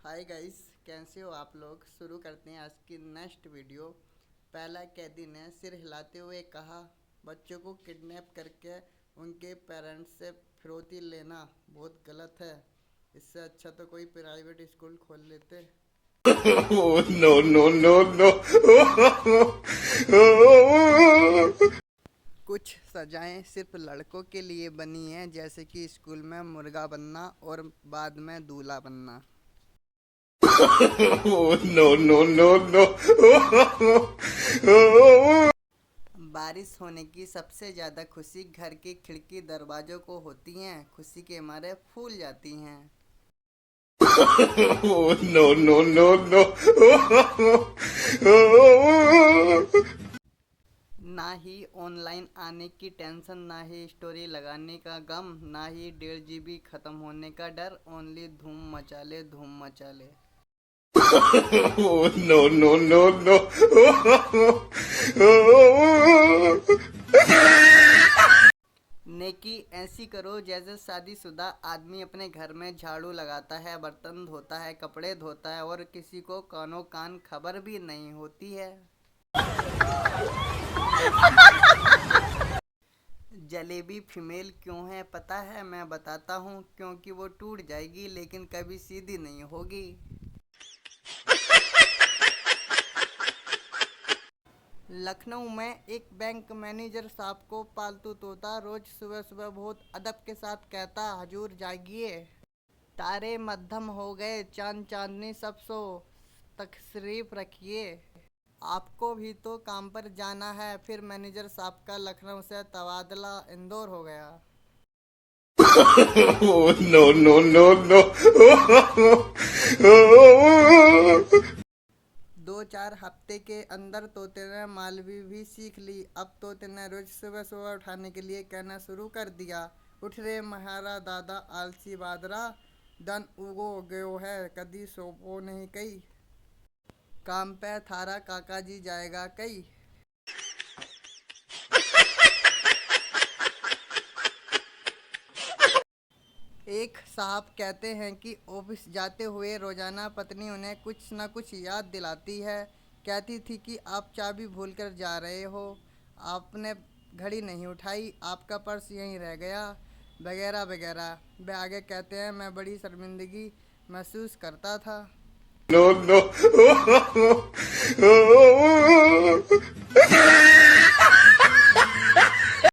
Hi guys, कैसे हो आप लोग। शुरू करते हैं आज की नेक्स्ट वीडियो। पहला कैदी ने सिर हिलाते हुए कहा, बच्चों को किडनैप करके उनके पेरेंट्स से फिरौती लेना बहुत गलत है। इससे अच्छा तो कोई प्राइवेट स्कूल खोल लेते। Oh, no, no, no, no. कुछ सजाएं सिर्फ लड़कों के लिए बनी हैं, जैसे कि स्कूल में मुर्गा बनना और बाद में दूल्हा बनना। Oh, no, no, no, no. बारिश होने की सबसे ज़्यादा खुशी घर की खिड़की दरवाज़ों को होती हैं। खुशी के मारे फूल जाती हैं। Oh, no, no, no, no. ना ही ऑनलाइन आने की टेंशन, ना ही स्टोरी लगाने का गम, ना ही 1.5 GB ख़त्म होने का डर। ओनली धूम मचा ले, धूम मचा ले। Oh, no, no, no, no. नेकी ऐसी करो जैसे शादीशुदा आदमी अपने घर में झाड़ू लगाता है, बर्तन धोता है, कपड़े धोता है और किसी को कानों कान खबर भी नहीं होती है। जलेबी फीमेल क्यों है पता है? मैं बताता हूँ। क्योंकि वो टूट जाएगी लेकिन कभी सीधी नहीं होगी। लखनऊ में एक बैंक मैनेजर साहब को पालतू तोता रोज सुबह सुबह बहुत अदब के साथ कहता, हजूर जागिए, तारे मध्यम हो गए, चांद चांदनी सब सो, तशरीफ रखिए। आपको भी तो काम पर जाना है। फिर मैनेजर साहब का लखनऊ से तबादला इंदौर हो गया। Oh, no, no, no, no. 2-4 हफ्ते के अंदर तोते ने मालवी भी सीख ली। अब तोते ने रोज सुबह सुबह उठाने के लिए कहना शुरू कर दिया, उठ रे महारा दादा आलसी बादरा, दन उगो गयो है कदी सोपो नहीं कई, काम पे थारा काका जी जाएगा कई। एक साहब कहते हैं कि ऑफिस जाते हुए रोजाना पत्नी उन्हें कुछ न कुछ याद दिलाती है। कहती थी कि आप चाबी भूलकर जा रहे हो, आपने घड़ी नहीं उठाई, आपका पर्स यहीं रह गया, वगैरह वगैरह। वे आगे कहते हैं, मैं बड़ी शर्मिंदगी महसूस करता था। No, no.